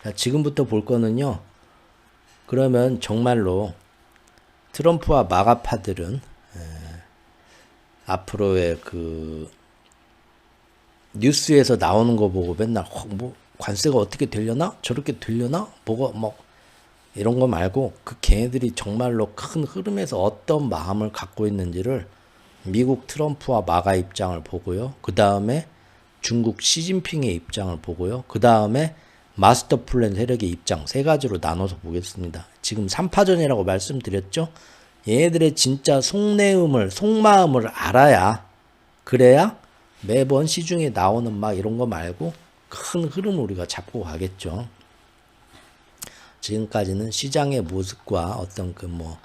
자, 지금부터 볼 거는요. 그러면 정말로 트럼프와 마가파들은 앞으로의 그 뉴스에서 나오는 거 보고 맨날 뭐 관세가 어떻게 되려나? 저렇게 되려나? 뭐가 뭐 이런 거 말고 그 걔네들이 정말로 큰 흐름에서 어떤 마음을 갖고 있는지를 미국 트럼프와 마가 입장을 보고요. 그 다음에 중국 시진핑의 입장을 보고요. 그 다음에 마스터 플랜 세력의 입장 세 가지로 나눠서 보겠습니다. 지금 3파전이라고 말씀드렸죠. 얘네들의 진짜 속마음을 알아야 그래야 매번 시중에 나오는 막 이런 거 말고 큰 흐름을 우리가 잡고 가겠죠. 지금까지는 시장의 모습과 어떤 그 뭐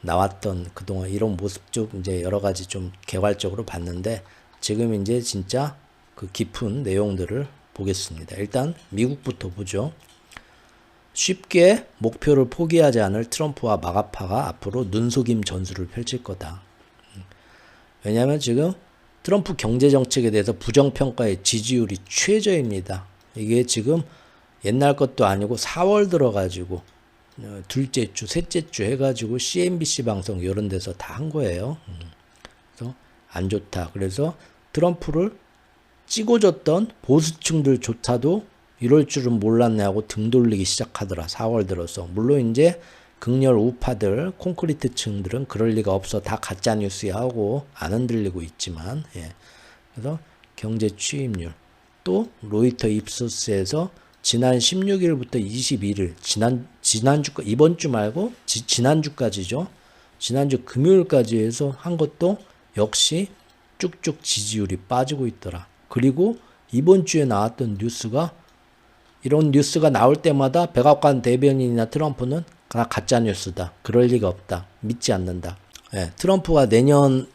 나왔던 그동안 이런 모습 쪽 이제 여러 가지 좀 개괄적으로 봤는데 지금 이제 진짜 그 깊은 내용들을 보겠습니다. 일단 미국부터 보죠. 쉽게 목표를 포기하지 않을 트럼프와 마가파가 앞으로 눈속임 전술을 펼칠 거다. 왜냐하면 지금 트럼프 경제정책에 대해서 부정평가의 지지율이 최저입니다. 이게 지금 옛날 것도 아니고 4월 들어가지고 둘째 주, 셋째 주 해가지고 CNBC 방송 이런 데서 다 한 거예요. 그래서 안 좋다. 그래서 트럼프를 찍어줬던 보수층들조차도 이럴 줄은 몰랐네 하고 등 돌리기 시작하더라. 4월 들어서. 물론 이제 극렬 우파들, 콘크리트층들은 그럴 리가 없어. 다 가짜 뉴스야 하고 안 흔들리고 있지만, 그래서 경제 취임률. 또 로이터 입소스에서 지난 16일부터 21일, 지난주, 이번 주 말고 지난주까지죠. 지난주 금요일까지 해서 한 것도 역시 쭉쭉 지지율이 빠지고 있더라. 그리고 이번 주에 나왔던 뉴스가 이런 뉴스가 나올 때마다 백악관 대변인이나 트럼프는 다 가짜 뉴스다. 그럴 리가 없다. 믿지 않는다. 트럼프가 내년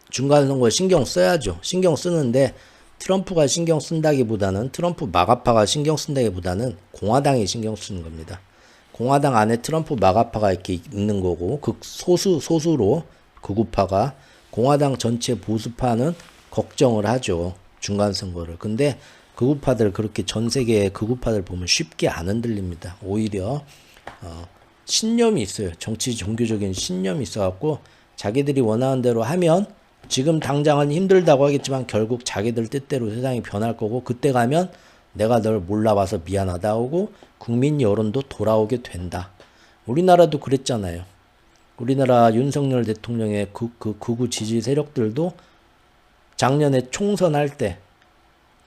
중간선거에 신경 써야죠. 신경 쓰는데 트럼프가 신경 쓴다기보다는 트럼프 마가파가 신경 쓴다기보다는 공화당이 신경 쓰는 겁니다. 공화당 안에 트럼프 마가파가 이렇게 있는 거고 소수로 극우파가 공화당 전체 보수파는 걱정을 하죠. 중간선거를. 근데 극우파들 그렇게 전 세계의 극우파들 보면 쉽게 안 흔들립니다. 오히려 신념이 있어요. 정치 종교적인 신념이 있어갖고 자기들이 원하는 대로 하면 지금 당장은 힘들다고 하겠지만 결국 자기들 뜻대로 세상이 변할 거고 그때 가면 내가 널 몰라봐서 미안하다 하고 국민 여론도 돌아오게 된다. 우리나라도 그랬잖아요. 우리나라 윤석열 대통령의 극우 지지 세력들도 작년에 총선할 때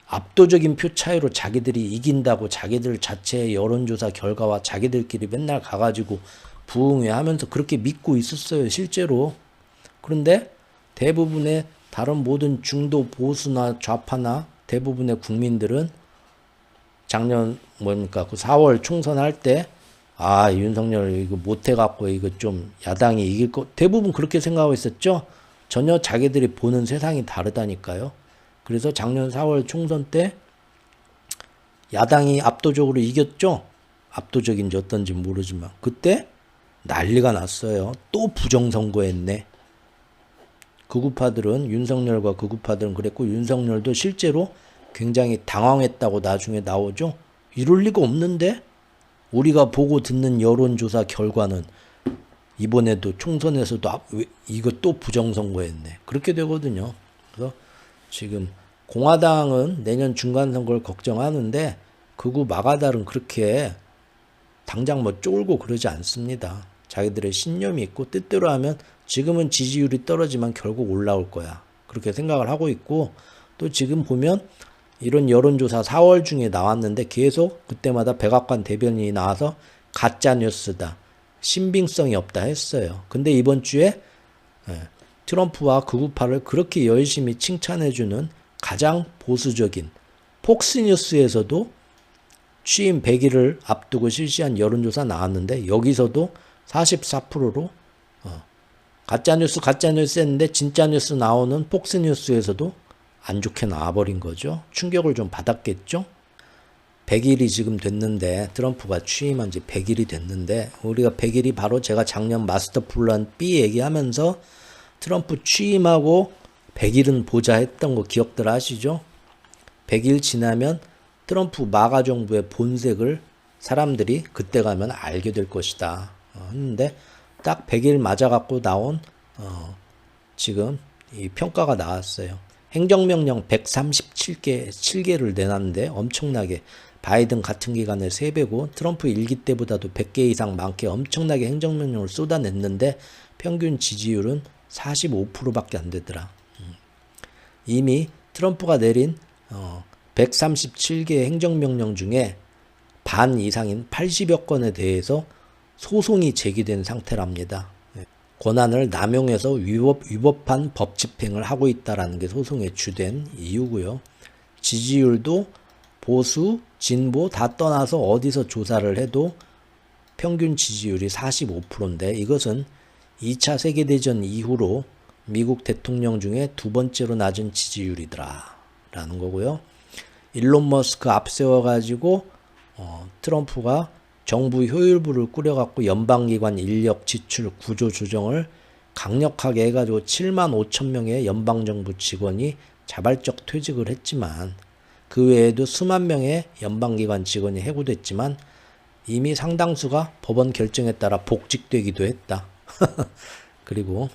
압도적인 표 차이로 자기들이 이긴다고 자기들 자체의 여론조사 결과와 자기들끼리 맨날 가가지고 부응회하면서 그렇게 믿고 있었어요. 실제로. 그런데 대부분의 다른 모든 중도 보수나 좌파나 대부분의 국민들은 작년 그 4월 총선할 때 윤석열 이거 못해갖고 이거 좀 야당이 이길 거 대부분 그렇게 생각하고 있었죠. 전혀 자기들이 보는 세상이 다르다니까요. 그래서 작년 4월 총선 때 야당이 압도적으로 이겼죠. 압도적인지 어떤지 모르지만 그때 난리가 났어요. 또 부정선거했네. 극우파들은 윤석열과 극우파들은 그랬고 윤석열도 실제로 굉장히 당황했다고 나중에 나오죠. 이럴 리가 없는데 우리가 보고 듣는 여론조사 결과는 이번에도 총선에서도 이거 또 부정선거했네. 그렇게 되거든요. 그래서 지금 공화당은 내년 중간선거를 걱정하는데 극우 마가달은 그렇게 당장 뭐 쫄고 그러지 않습니다. 자기들의 신념이 있고 뜻대로 하면 지금은 지지율이 떨어지면 결국 올라올 거야. 그렇게 생각을 하고 있고 또 지금 보면 이런 여론조사 4월 중에 나왔는데 계속 그때마다 백악관 대변인이 나와서 가짜뉴스다. 신빙성이 없다 했어요. 근데 이번 주에 트럼프와 극우파를 그렇게 열심히 칭찬해주는 가장 보수적인 폭스뉴스에서도 취임 100일을 앞두고 실시한 여론조사 나왔는데 여기서도 44%로 가짜뉴스 했는데 진짜뉴스 나오는 폭스뉴스에서도 안 좋게 나와버린 거죠. 충격을 좀 받았겠죠. 100일이 지금 됐는데 트럼프가 취임한 지 100일이 됐는데 우리가 100일이 바로 제가 작년 마스터 플랜 B 얘기하면서 트럼프 취임하고 100일은 보자 했던 거 기억들 하시죠? 100일 지나면 트럼프 마가 정부의 본색을 사람들이 그때 가면 알게 될 것이다. 했는데 딱 100일 맞아갖고 나온 지금 이 평가가 나왔어요. 행정명령 137개를 내놨는데 엄청나게 바이든 같은 기간에 3배고 트럼프 1기 때보다도 100개 이상 많게 엄청나게 행정명령을 쏟아냈는데 평균 지지율은 45%밖에 안 되더라. 이미 트럼프가 내린 137개 행정명령 중에 반 이상인 80여 건에 대해서 소송이 제기된 상태랍니다. 권한을 남용해서 위법한 법 집행을 하고 있다는 게 소송의 주된 이유고요. 지지율도 보수, 진보 다 떠나서 어디서 조사를 해도 평균 지지율이 45%인데 이것은 2차 세계대전 이후로 미국 대통령 중에 두 번째로 낮은 지지율이더라 라는 거고요. 일론 머스크 앞세워가지고 트럼프가 정부 효율부를 꾸려갖고 연방기관 인력 지출 구조 조정을 강력하게 해가지고 7만 5천 명의 연방정부 직원이 자발적 퇴직을 했지만 그 외에도 수만 명의 연방기관 직원이 해고됐지만 이미 상당수가 법원 결정에 따라 복직되기도 했다. 그리고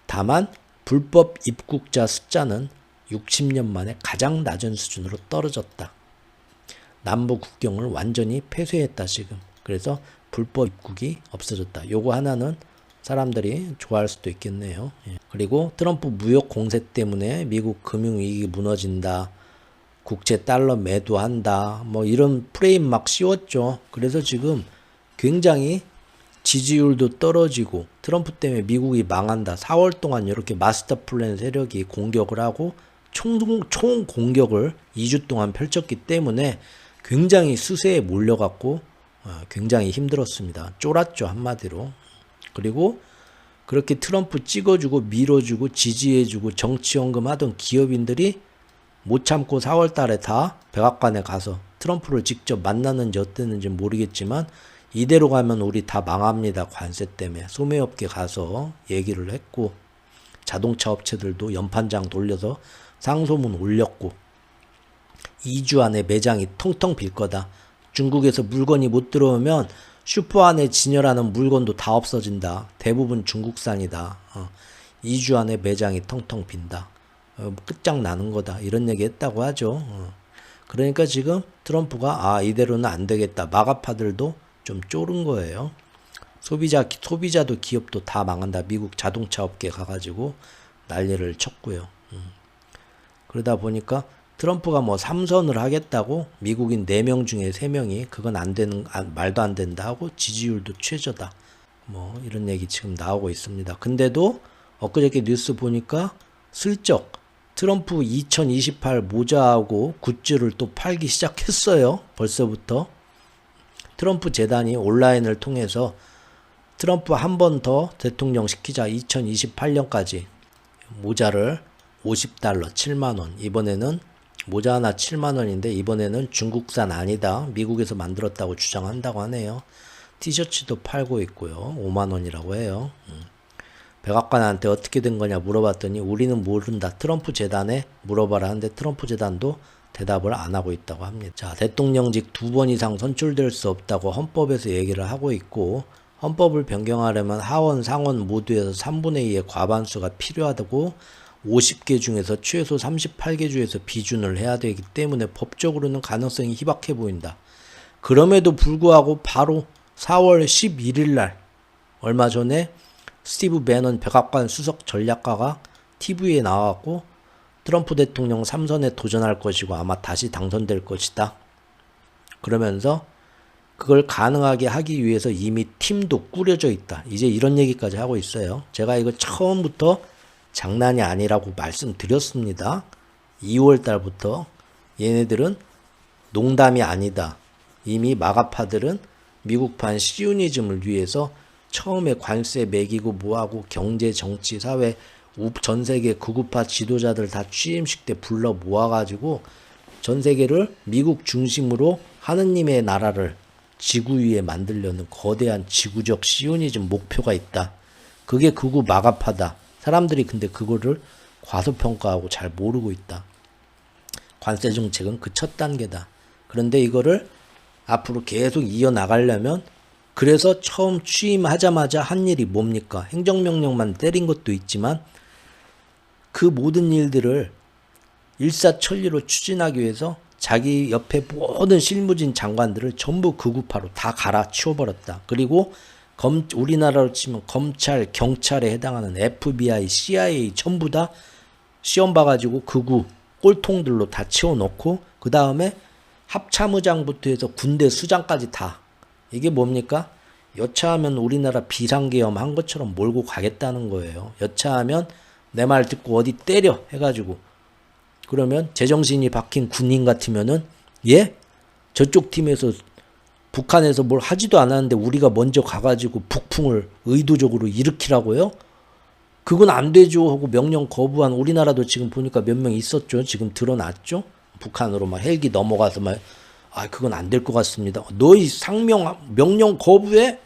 다만 불법 입국자 숫자는 60년 만에 가장 낮은 수준으로 떨어졌다. 남부 국경을 완전히 폐쇄했다 지금. 그래서 불법 입국이 없어졌다. 요거 하나는 사람들이 좋아할 수도 있겠네요. 그리고 트럼프 무역 공세 때문에 미국 금융위기 무너진다. 국채 달러 매도한다. 뭐 이런 프레임 막 씌웠죠. 그래서 지금 굉장히 지지율도 떨어지고 트럼프 때문에 미국이 망한다. 4월 동안 이렇게 마스터 플랜 세력이 공격을 하고 총 공격을 2주 동안 펼쳤기 때문에 굉장히 수세에 몰려갖고 굉장히 힘들었습니다. 쫄았죠 한마디로. 그리고 그렇게 트럼프 찍어주고 밀어주고 지지해주고 정치연금 하던 기업인들이 못 참고 4월 달에 다 백악관에 가서 트럼프를 직접 만났는지 어땠는지 모르겠지만 이대로 가면 우리 다 망합니다. 관세 때문에. 소매업계 가서 얘기를 했고 자동차 업체들도 연판장 돌려서 상소문 올렸고 2주 안에 매장이 텅텅 빌 거다. 중국에서 물건이 못 들어오면 슈퍼 안에 진열하는 물건도 다 없어진다. 대부분 중국산이다. 2주 안에 매장이 텅텅 빈다. 끝장나는 거다. 이런 얘기 했다고 하죠. 그러니까 지금 트럼프가 이대로는 안 되겠다. 마가파들도 좀 쫄은 거예요. 소비자도 기업도 다 망한다. 미국 자동차 업계 가가지고 난리를 쳤고요. 그러다 보니까 트럼프가 뭐 3선을 하겠다고 미국인 4명 중에 3명이 그건 말도 안 된다 하고 지지율도 최저다. 뭐 이런 얘기 지금 나오고 있습니다. 근데도 엊그저께 뉴스 보니까 슬쩍 트럼프 2028 모자하고 굿즈를 또 팔기 시작했어요. 벌써부터. 트럼프 재단이 온라인을 통해서 트럼프 한 번 더 대통령 시키자 2028년까지 모자를 $50 7만원. 이번에는 모자 하나 7만원인데 이번에는 중국산 아니다. 미국에서 만들었다고 주장한다고 하네요. 티셔츠도 팔고 있고요. 5만원이라고 해요. 백악관한테 어떻게 된 거냐 물어봤더니 우리는 모른다. 트럼프 재단에 물어봐라 하는데 트럼프 재단도 대답을 안 하고 있다고 합니다. 자, 대통령직 2번 이상 선출될 수 없다고 헌법에서 얘기를 하고 있고 헌법을 변경하려면 하원, 상원 모두에서 3분의 2의 과반수가 필요하다고 50개 중에서 최소 38개 주에서 비준을 해야 되기 때문에 법적으로는 가능성이 희박해 보인다. 그럼에도 불구하고 바로 4월 11일 날 얼마 전에 스티브 배넌 백악관 수석 전략가가 TV에 나왔고 트럼프 대통령 3선에 도전할 것이고 아마 다시 당선될 것이다. 그러면서 그걸 가능하게 하기 위해서 이미 팀도 꾸려져 있다. 이제 이런 얘기까지 하고 있어요. 제가 이거 처음부터 장난이 아니라고 말씀드렸습니다. 2월 달부터 얘네들은 농담이 아니다. 이미 마가파들은 미국판 시오니즘을 위해서 처음에 관세 매기고 뭐하고 경제, 정치, 사회 전 세계 극우파 지도자들 다 취임식 때 불러 모아가지고 전 세계를 미국 중심으로 하느님의 나라를 지구 위에 만들려는 거대한 지구적 시오니즘 목표가 있다. 그게 극우 마가파다. 사람들이 근데 그거를 과소평가하고 잘 모르고 있다. 관세 정책은 그 첫 단계다. 그런데 이거를 앞으로 계속 이어나가려면 그래서 처음 취임하자마자 한 일이 뭡니까? 행정명령만 때린 것도 있지만 그 모든 일들을 일사천리로 추진하기 위해서 자기 옆에 모든 실무진 장관들을 전부 극우파로 다 갈아치워버렸다. 그리고 우리나라로 치면 검찰, 경찰에 해당하는 FBI, CIA 전부 다 시험 봐가지고 극우 꼴통들로 다 치워놓고 그 다음에 합참의장부터 해서 군대 수장까지 다. 이게 뭡니까? 여차하면 우리나라 비상계엄 한 것처럼 몰고 가겠다는 거예요. 여차하면 내 말 듣고 어디 때려 해가지고 그러면 제정신이 박힌 군인 같으면은 예? 저쪽 팀에서 북한에서 뭘 하지도 않았는데 우리가 먼저 가가지고 북풍을 의도적으로 일으키라고요? 그건 안 되죠 하고 명령 거부한 우리나라도 지금 보니까 몇 명 있었죠. 지금 드러났죠. 북한으로 막 헬기 넘어가서 막 그건 안 될 것 같습니다. 너희 명령 거부해?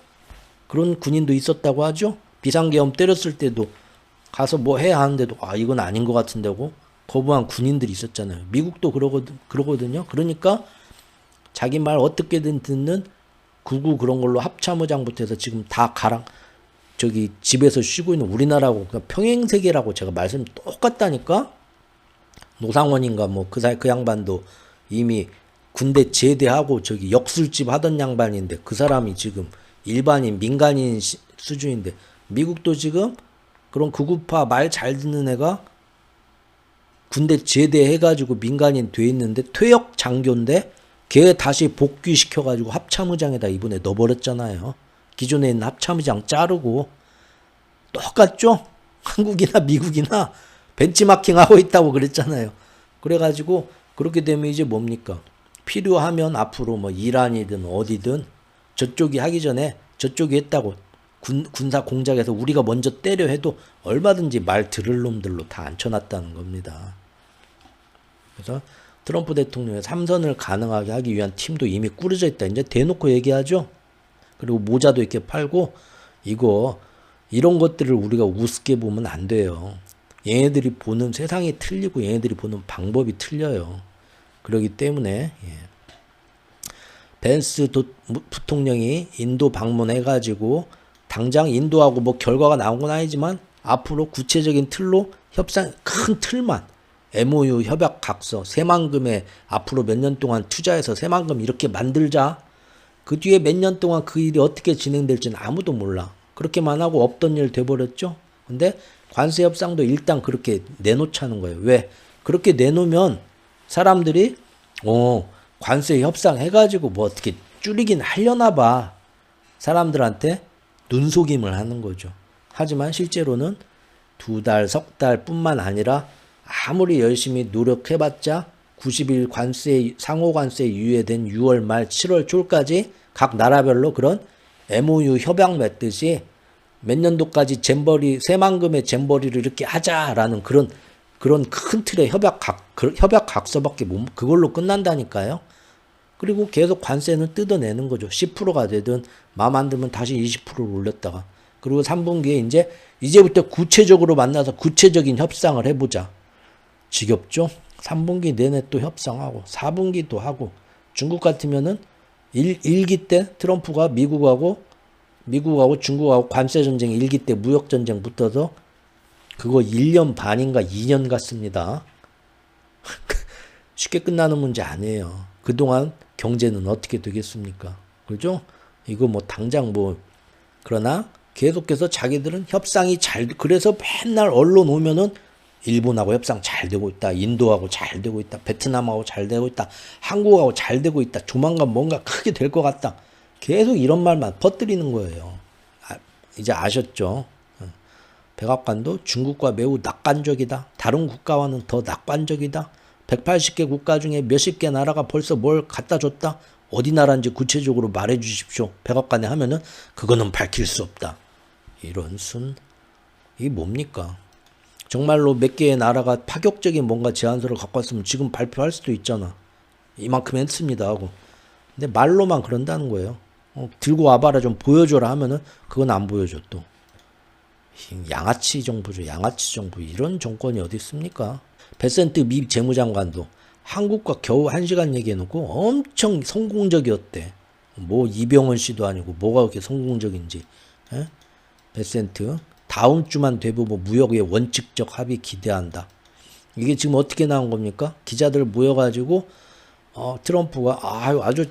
그런 군인도 있었다고 하죠. 비상계엄 때렸을 때도 가서 뭐 해야 하는데도 이건 아닌 것 같은데고 거부한 군인들이 있었잖아요. 미국도 그러거든요. 그러니까 자기 말 어떻게든 듣는 극우 그런 걸로 합참의장부터 해서 지금 다 집에서 쉬고 있는 우리나라하고 그냥 평행세계라고 제가 말씀 똑같다니까. 노상원인가 뭐 그 양반도 이미 군대 제대하고 역술집 하던 양반인데 그 사람이 지금 일반인 민간인 수준인데 미국도 지금 그런 극우파 말 잘 듣는 애가 군대 제대해가지고 민간인 돼 있는데 퇴역 장교인데 걔 다시 복귀시켜가지고 합참의장에다 이번에 넣어버렸잖아요. 기존에 있는 합참의장 자르고 똑같죠? 한국이나 미국이나 벤치마킹하고 있다고 그랬잖아요. 그래가지고 그렇게 되면 이제 뭡니까? 필요하면 앞으로 뭐 이란이든 어디든 저쪽이 하기 전에 저쪽이 했다고 군사 공작에서 우리가 먼저 때려 해도 얼마든지 말 들을 놈들로 다 앉혀놨다는 겁니다. 그래서 트럼프 대통령의 3선을 가능하게 하기 위한 팀도 이미 꾸려져 있다. 이제 대놓고 얘기하죠. 그리고 모자도 이렇게 팔고 이런 것들을 우리가 우습게 보면 안 돼요. 얘네들이 보는 세상이 틀리고 얘네들이 보는 방법이 틀려요. 그렇기 때문에 벤스 부통령이 인도 방문해가지고 당장 인도하고 뭐 결과가 나온 건 아니지만 앞으로 구체적인 틀로 큰 틀만 MOU 협약 각서 새만금에 앞으로 몇 년 동안 투자해서 새만금 이렇게 만들자. 그 뒤에 몇 년 동안 그 일이 어떻게 진행될지는 아무도 몰라. 그렇게만 하고 없던 일 돼버렸죠. 근데 관세 협상도 일단 그렇게 내놓자는 거예요. 왜? 그렇게 내놓으면 사람들이 관세 협상 해가지고 뭐 어떻게 줄이긴 하려나 봐. 사람들한테 눈속임을 하는 거죠. 하지만 실제로는 2달, 석 달 뿐만 아니라 아무리 열심히 노력해봤자 90일 상호 관세 유예된 6월 말 7월 초까지 각 나라별로 그런 MOU 협약 맺듯이 몇 년도까지 새만금의 잼버리를 이렇게 하자라는 그런 큰 틀의 협약 각서밖에 그걸로 끝난다니까요. 그리고 계속 관세는 뜯어내는 거죠. 10%가 되든 마음 안 들면 다시 20%를 올렸다가 그리고 3분기에 이제부터 구체적으로 만나서 구체적인 협상을 해보자. 지겹죠? 3분기 내내 또 협상하고 4분기도 하고 중국 같으면은 1기 때 트럼프가 미국하고 중국하고 관세전쟁 1기 때 무역전쟁 붙어서 그거 1년 반인가 2년 갔습니다. 쉽게 끝나는 문제 아니에요. 그동안 경제는 어떻게 되겠습니까? 그죠? 이거 뭐 당장 그러나 계속해서 자기들은 협상이 그래서 맨날 언론 오면은 일본하고 협상 잘 되고 있다. 인도하고 잘 되고 있다. 베트남하고 잘 되고 있다. 한국하고 잘 되고 있다. 조만간 뭔가 크게 될 것 같다. 계속 이런 말만 퍼뜨리는 거예요. 이제 아셨죠? 백악관도 중국과 매우 낙관적이다. 다른 국가와는 더 낙관적이다. 180개 국가 중에 몇십 개 나라가 벌써 뭘 갖다 줬다. 어디 나라인지 구체적으로 말해 주십시오. 백악관에 하면은 그거는 밝힐 수 없다. 이런 이게 뭡니까? 정말로 몇 개의 나라가 파격적인 뭔가 제안서를 갖고 왔으면 지금 발표할 수도 있잖아. 이만큼 했습니다 하고. 근데 말로만 그런다는 거예요. 들고 와봐라 좀 보여줘라 하면은 그건 안 보여줘 또. 양아치 정부죠. 양아치 정부. 이런 정권이 어디 있습니까? 베센트 미 재무장관도 한국과 겨우 1시간 얘기해놓고 엄청 성공적이었대. 뭐 이병헌 씨도 아니고 뭐가 그렇게 성공적인지. 에? 베센트 다음 주만 되고 뭐 무역의 원칙적 합의 기대한다. 이게 지금 어떻게 나온 겁니까? 기자들 모여가지고 트럼프가 아주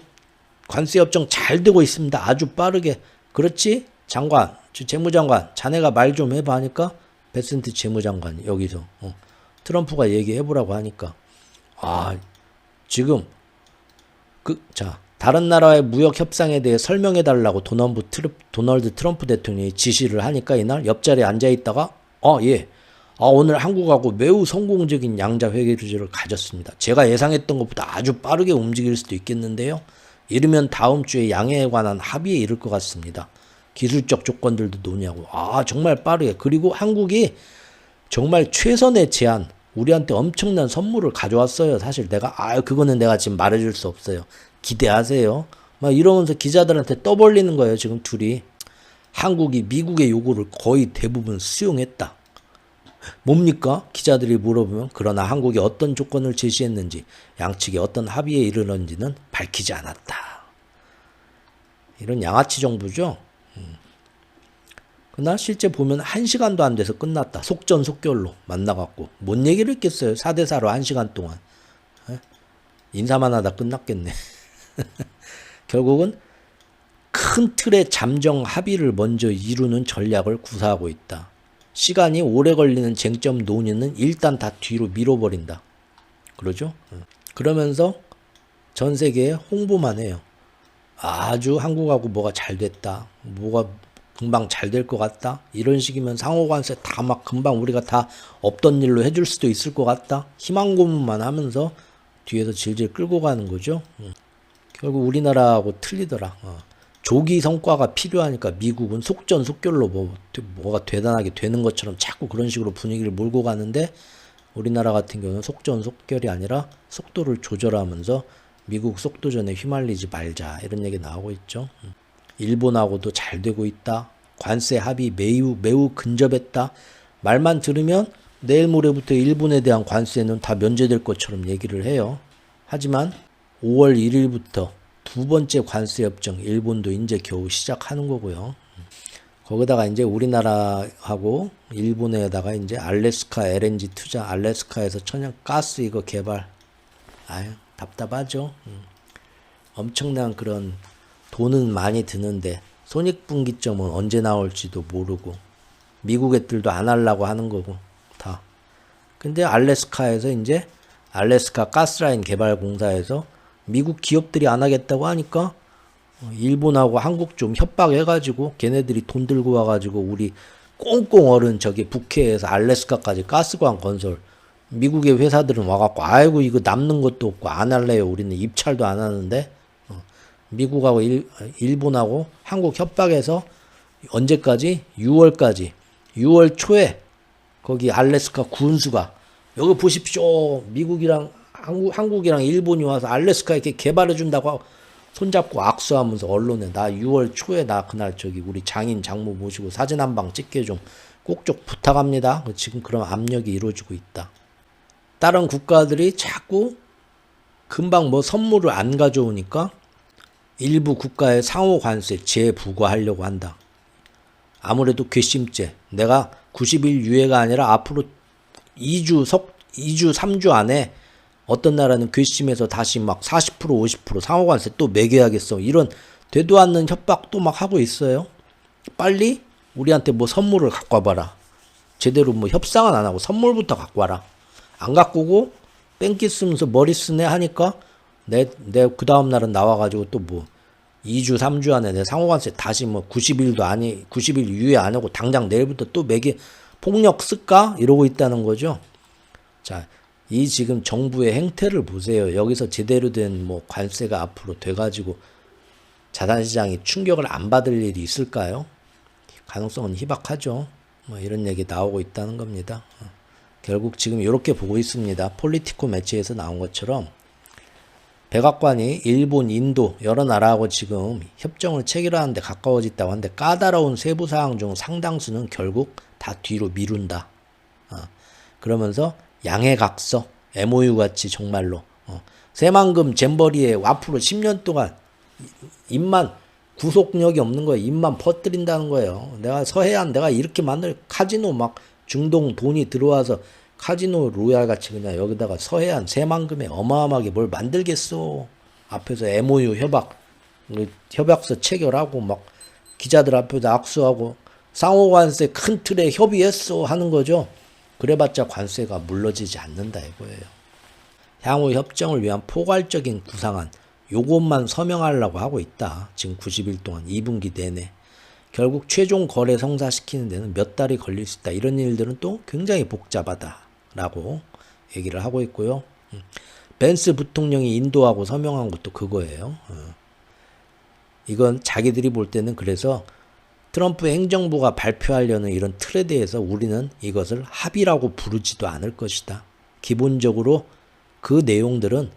관세 협정 잘 되고 있습니다. 아주 빠르게. 그렇지? 장관, 재무장관, 자네가 말 좀 해봐 하니까 베센트 재무장관이 여기서 트럼프가 얘기해보라고 하니까 지금 다른 나라의 무역 협상에 대해 설명해달라고 도널드 트럼프 대통령이 지시를 하니까 이날 옆자리에 앉아있다가 예. 오늘 한국하고 매우 성공적인 양자 회의를 가졌습니다. 제가 예상했던 것보다 아주 빠르게 움직일 수도 있겠는데요. 이르면 다음 주에 양해에 관한 합의에 이를 것 같습니다. 기술적 조건들도 논의하고 정말 빠르게. 그리고 한국이 정말 최선의 제안, 우리한테 엄청난 선물을 가져왔어요. 사실 그거는 내가 지금 말해줄 수 없어요. 기대하세요. 막 이러면서 기자들한테 떠벌리는 거예요. 지금 둘이. 한국이 미국의 요구를 거의 대부분 수용했다. 뭡니까? 기자들이 물어보면 그러나 한국이 어떤 조건을 제시했는지 양측이 어떤 합의에 이르렀는지는 밝히지 않았다. 이런 양아치 정부죠. 그러나 실제 보면 1시간도 안 돼서 끝났다. 속전속결로 만나갖고 뭔 얘기를 했겠어요. 4대4로 1시간 동안. 인사만 하다 끝났겠네. 결국은 큰 틀의 잠정 합의를 먼저 이루는 전략을 구사하고 있다. 시간이 오래 걸리는 쟁점 논의는 일단 다 뒤로 밀어버린다. 그러죠? 그러면서 전 세계에 홍보만 해요. 아주 한국하고 뭐가 잘 됐다. 뭐가 금방 잘 될 것 같다. 이런 식이면 상호관세 다 막 금방 우리가 다 없던 일로 해줄 수도 있을 것 같다. 희망 고문만 하면서 뒤에서 질질 끌고 가는 거죠. 결국 우리나라하고 틀리더라. 조기 성과가 필요하니까 미국은 속전속결로 뭐가 대단하게 되는 것처럼 자꾸 그런 식으로 분위기를 몰고 가는데 우리나라 같은 경우는 속전속결이 아니라 속도를 조절하면서 미국 속도전에 휘말리지 말자 이런 얘기 나오고 있죠. 일본하고도 잘 되고 있다. 관세 합의 매우 근접했다. 말만 들으면 내일 모레부터 일본에 대한 관세는 다 면제될 것처럼 얘기를 해요. 하지만 5월 1일부터 두 번째 관세 협정 일본도 이제 겨우 시작하는 거고요. 거기다가 이제 우리나라하고 일본에다가 이제 알래스카 LNG 투자, 알래스카에서 천연 가스 이거 개발. 답답하죠. 엄청난 그런 돈은 많이 드는데 손익분기점은 언제 나올지도 모르고 미국 애들도 안 하려고 하는 거고 다. 근데 알래스카에서 이제 알래스카 가스라인 개발 공사에서 미국 기업들이 안 하겠다고 하니까 일본하고 한국 좀 협박해가지고 걔네들이 돈 들고 와가지고 우리 꽁꽁 얼은 저기 북해에서 알래스카까지 가스관 건설 미국의 회사들은 와갖고 이거 남는 것도 없고 안 할래요. 우리는 입찰도 안 하는데 미국하고 일본하고 한국 협박해서 언제까지? 6월까지 6월 초에 거기 알래스카 군수가 여기 보십시오. 미국이랑 한국이랑 일본이 와서 알래스카 이렇게 개발해준다고 손잡고 악수하면서 언론에 나 6월 초에 나 그날 저기 우리 장인 장모 모시고 사진 한 방 찍게 좀 꼭 좀 부탁합니다. 지금 그런 압력이 이루어지고 있다. 다른 국가들이 자꾸 금방 뭐 선물을 안 가져오니까 일부 국가의 상호 관세 재부과하려고 한다. 아무래도 괘씸죄. 내가 90일 유예가 아니라 앞으로 2주, 3주 안에 어떤 나라는 괘씸해서 다시 막 40%, 50% 상호관세 또 매겨야겠어. 이런 되도 않는 협박도 막 하고 있어요. 빨리 우리한테 뭐 선물을 갖고 와봐라. 제대로 뭐 협상은 안 하고 선물부터 갖고 와라. 안 갖고 오고 뺑기 쓰면서 머리 쓰네 하니까 내 그 다음 날은 나와가지고 또 뭐 2주, 3주 안에 내 상호관세 다시 뭐 90일 유예 안 하고 당장 내일부터 또 폭력 쓸까? 이러고 있다는 거죠. 자, 이 지금 정부의 행태를 보세요. 여기서 제대로 된 뭐 관세가 앞으로 돼가지고 자산시장이 충격을 안 받을 일이 있을까요? 가능성은 희박하죠. 뭐 이런 얘기 나오고 있다는 겁니다. 결국 지금 이렇게 보고 있습니다. 폴리티코 매체에서 나온 것처럼 백악관이 일본, 인도 여러 나라하고 지금 협정을 체결하는데 가까워졌다고 하는데 까다로운 세부 사항 중 상당수는 결국 다 뒤로 미룬다. 그러면서 양해각서, MOU 같이 정말로 새만금 잼버리에 앞으로 10년 동안 입만 구속력이 없는 거예요. 입만 퍼뜨린다는 거예요. 내가 서해안 내가 이렇게 만들 카지노 막 중동 돈이 들어와서 카지노 로얄 같이 그냥 여기다가 서해안 새만금에 어마어마하게 뭘 만들겠어. 앞에서 MOU 협약서 체결하고 막 기자들 앞에서 악수하고 상호관세 큰 틀에 협의했어 하는 거죠. 그래봤자 관세가 물러지지 않는다 이거예요. 향후 협정을 위한 포괄적인 구상안 요것만 서명하려고 하고 있다. 지금 90일 동안 2분기 내내. 결국 최종 거래 성사시키는 데는 몇 달이 걸릴 수 있다. 이런 일들은 또 굉장히 복잡하다라고 얘기를 하고 있고요. 벤스 부통령이 인도하고 서명한 것도 그거예요. 이건 자기들이 볼 때는 그래서 트럼프 행정부가 발표하려는 이런 틀에 대해서 우리는 이것을 합의라고 부르지도 않을 것이다. 기본적으로 그 내용들은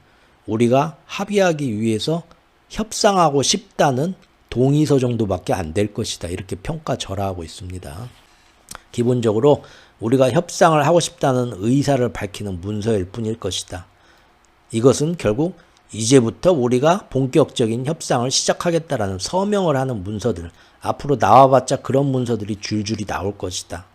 우리가 합의하기 위해서 협상하고 싶다는 동의서 정도밖에 안 될 것이다. 이렇게 평가절하하고 있습니다. 기본적으로 우리가 협상을 하고 싶다는 의사를 밝히는 문서일 뿐일 것이다. 이것은 결국 이제부터 우리가 본격적인 협상을 시작하겠다라는 서명을 하는 문서들, 앞으로 나와봤자 그런 문서들이 줄줄이 나올 것이다.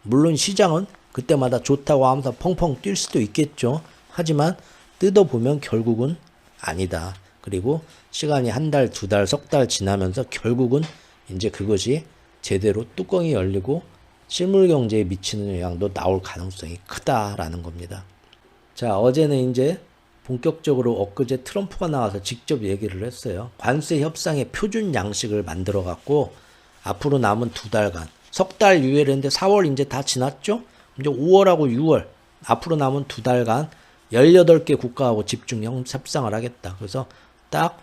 물론 시장은 그때마다 좋다고 하면서 펑펑 뛸 수도 있겠죠. 하지만 뜯어보면 결국은 아니다. 그리고 시간이 한 달, 두 달, 석 달 지나면서 결국은 이제 그것이 제대로 뚜껑이 열리고 실물 경제에 미치는 영향도 나올 가능성이 크다라는 겁니다. 자, 어제는 이제 본격적으로 엊그제 트럼프가 나와서 직접 얘기를 했어요. 관세 협상의 표준 양식을 만들어 갖고 앞으로 남은 두 달간 석 달 유예를 했는데 4월 이제 다 지났죠? 이제 5월하고 6월 앞으로 남은 두 달간 18개 국가하고 집중 협상을 하겠다. 그래서 딱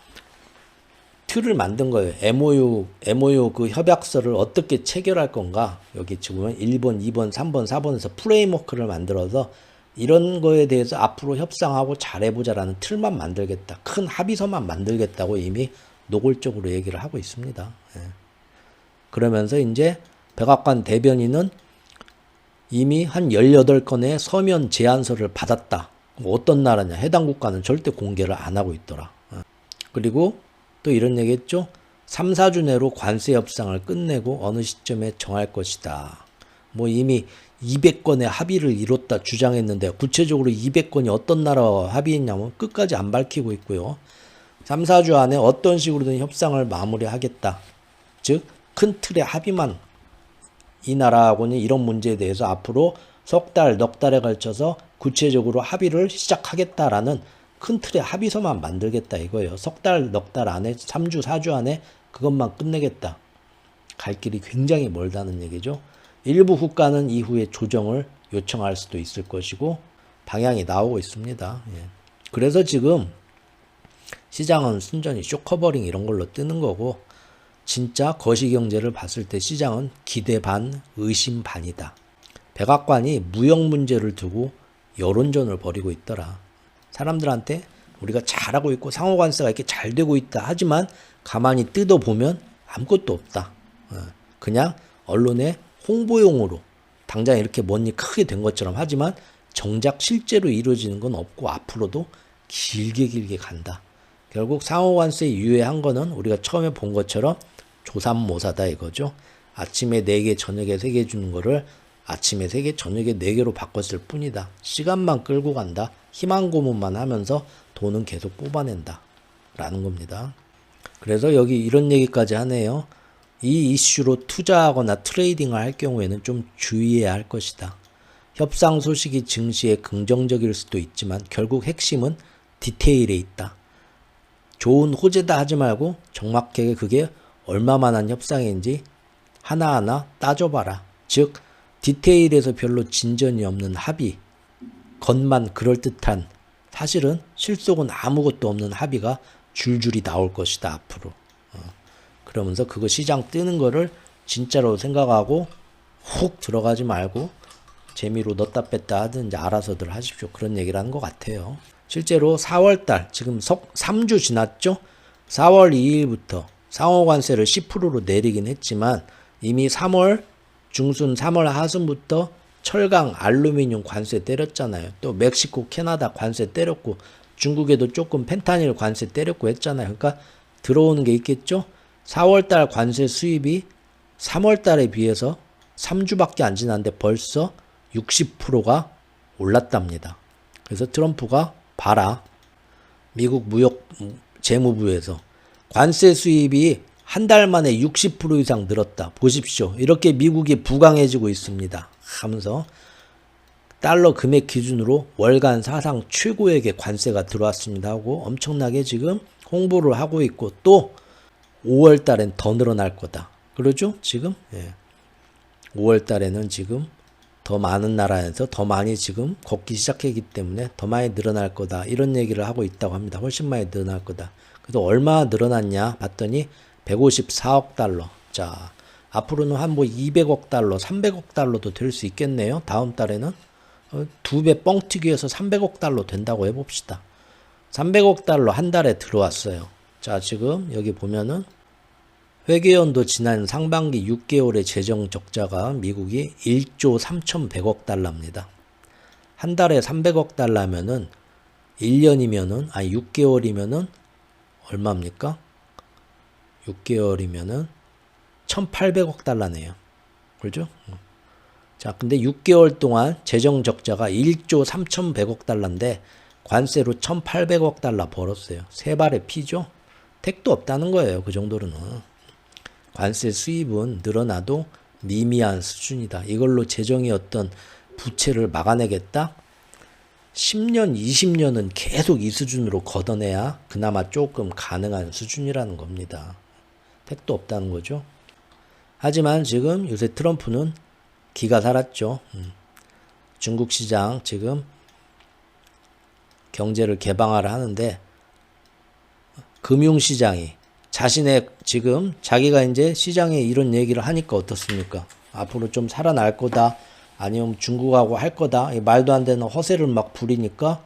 틀을 만든 거예요. MOU 그 협약서를 어떻게 체결할 건가. 여기 지금 1번, 2번, 3번, 4번에서 프레임워크를 만들어서 이런 거에 대해서 앞으로 협상하고 잘해보자라는 틀만 만들겠다. 큰 합의서만 만들겠다고 이미 노골적으로 얘기를 하고 있습니다. 예. 그러면서 이제 백악관 대변인은 이미 한 18건의 서면 제안서를 받았다. 어떤 나라냐. 해당 국가는 절대 공개를 안 하고 있더라. 그리고 또 이런 얘기 했죠. 3, 4주 내로 관세 협상을 끝내고 어느 시점에 정할 것이다. 뭐 이미 200건의 합의를 이뤘다 주장했는데 구체적으로 200건이 어떤 나라와 합의했냐면 끝까지 안 밝히고 있고요. 3, 4주 안에 어떤 식으로든 협상을 마무리하겠다. 즉 큰 틀의 합의만 이 나라하고는 이런 문제에 대해서 앞으로 석 달, 넉 달에 걸쳐서 구체적으로 합의를 시작하겠다라는 큰 틀의 합의서만 만들겠다 이거예요. 석 달, 넉 달 안에 3주, 4주 안에 그것만 끝내겠다. 갈 길이 굉장히 멀다는 얘기죠. 일부 국가는 이후에 조정을 요청할 수도 있을 것이고 방향이 나오고 있습니다. 예. 그래서 지금 시장은 순전히 쇼커버링 이런 걸로 뜨는 거고 진짜 거시경제를 봤을 때 시장은 기대 반, 의심 반이다. 백악관이 무역 문제를 두고 여론전을 벌이고 있더라. 사람들한테 우리가 잘하고 있고 상호관세가 이렇게 잘 되고 있다. 하지만 가만히 뜯어보면 아무것도 없다. 그냥 언론의 홍보용으로 당장 이렇게 뭔 일 크게 된 것처럼 하지만 정작 실제로 이루어지는 건 없고 앞으로도 길게 간다. 결국 상호관세 유예한 거는 우리가 처음에 본 것처럼 조삼모사다 이거죠. 아침에 4개 저녁에 3개 주는 거를 아침에 3개 저녁에 4개로 바꿨을 뿐이다. 시간만 끌고 간다. 희망 고문만 하면서 돈은 계속 뽑아낸다 라는 겁니다. 그래서 여기 이런 얘기까지 하네요. 이 이슈로 투자하거나 트레이딩을 할 경우에는 좀 주의해야 할 것이다. 협상 소식이 증시에 긍정적일 수도 있지만 결국 핵심은 디테일에 있다. 좋은 호재다 하지 말고 정확하게 그게 얼마만한 협상인지 하나하나 따져봐라. 즉 디테일에서 별로 진전이 없는 합의, 겉만 그럴듯한 사실은 실속은 아무것도 없는 합의가 줄줄이 나올 것이다 앞으로. 그러면서 그거 시장 뜨는 거를 진짜로 생각하고 훅 들어가지 말고 재미로 넣었다 뺐다 하든 이제 알아서들 하십시오. 그런 얘기를 하는 것 같아요. 실제로 4월달 지금 3주 지났죠. 4월 2일부터 상호관세를 10%로 내리긴 했지만 이미 3월 중순 3월 하순부터 철강, 알루미늄 관세 때렸잖아요. 또 멕시코, 캐나다 관세 때렸고 중국에도 조금 펜타닐 관세 때렸고 했잖아요. 그러니까 들어오는 게 있겠죠. 4월달 관세 수입이 3월달에 비해서 3주밖에 안 지났는데 벌써 60%가 올랐답니다. 그래서 트럼프가 봐라. 미국 무역 재무부에서 관세 수입이 한 달 만에 60% 이상 늘었다. 보십시오. 이렇게 미국이 부강해지고 있습니다. 하면서 달러 금액 기준으로 월간 사상 최고액의 관세가 들어왔습니다 하고 엄청나게 지금 홍보를 하고 있고 또 5월 달엔 더 늘어날 거다. 그러죠? 지금? 예. 5월 달에는 지금 더 많은 나라에서 더 많이 지금 걷기 시작했기 때문에 더 많이 늘어날 거다. 이런 얘기를 하고 있다고 합니다. 훨씬 많이 늘어날 거다. 그래서 얼마 늘어났냐 봤더니 154억 달러. 자, 앞으로는 한 뭐 200억 달러, 300억 달러도 될 수 있겠네요. 다음 달에는 2배 뻥튀기해서 300억 달러 된다고 해봅시다. 300억 달러 한 달에 들어왔어요. 자, 지금 여기 보면은 회계연도 지난 상반기 6개월의 재정 적자가 미국이 1조 3,100억 달러입니다. 한 달에 300억 달러면은 1년이면은 아니 6개월이면은 얼마입니까? 6개월이면은 1,800억 달러네요. 그렇죠? 자, 근데 6개월 동안 재정 적자가 1조 3,100억 달러인데 관세로 1,800억 달러 벌었어요. 세 발의 피죠? 택도 없다는 거예요. 그 정도로는. 관세 수입은 늘어나도 미미한 수준이다. 이걸로 재정의 어떤 부채를 막아내겠다? 10년, 20년은 계속 이 수준으로 걷어내야 그나마 조금 가능한 수준이라는 겁니다. 택도 없다는 거죠. 하지만 지금 요새 트럼프는 기가 살았죠. 중국 시장 지금 경제를 개방하라 하는데 금융시장이 자신의 지금 자기가 이제 시장에 이런 얘기를 하니까 어떻습니까? 앞으로 좀 살아날 거다. 아니면 중국하고 할 거다. 말도 안 되는 허세를 막 부리니까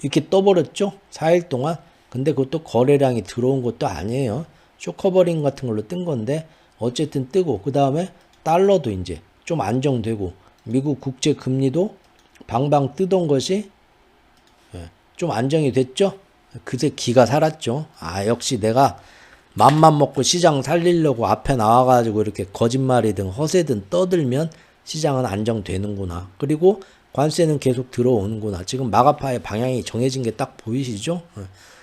이렇게 떠버렸죠. 4일 동안. 근데 그것도 거래량이 들어온 것도 아니에요. 쇼커버링 같은 걸로 뜬 건데 어쨌든 뜨고 그 다음에 달러도 이제 좀 안정되고 미국 국제 금리도 방방 뜨던 것이 좀 안정이 됐죠. 그새 기가 살았죠. 아, 역시 내가 맘만 먹고 시장 살리려고 앞에 나와가지고 이렇게 거짓말이든 허세든 떠들면 시장은 안정되는구나. 그리고 관세는 계속 들어오는구나. 지금 마가파의 방향이 정해진 게 딱 보이시죠?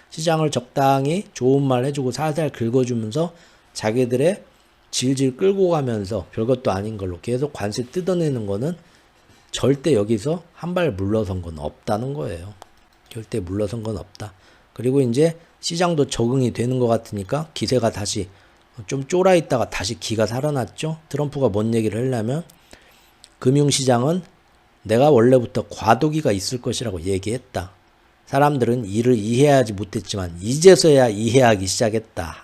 시장을 적당히 좋은 말 해주고 살살 긁어주면서 자기들의 질질 끌고 가면서 별것도 아닌 걸로 계속 관세 뜯어내는 거는 절대 여기서 한 발 물러선 건 없다는 거예요. 절대 물러선 건 없다. 그리고 이제 시장도 적응이 되는 것 같으니까 기세가 다시 좀 쫄아 있다가 다시 기가 살아났죠. 트럼프가 뭔 얘기를 하려면 금융시장은 내가 원래부터 과도기가 있을 것이라고 얘기했다. 사람들은 이를 이해하지 못했지만 이제서야 이해하기 시작했다.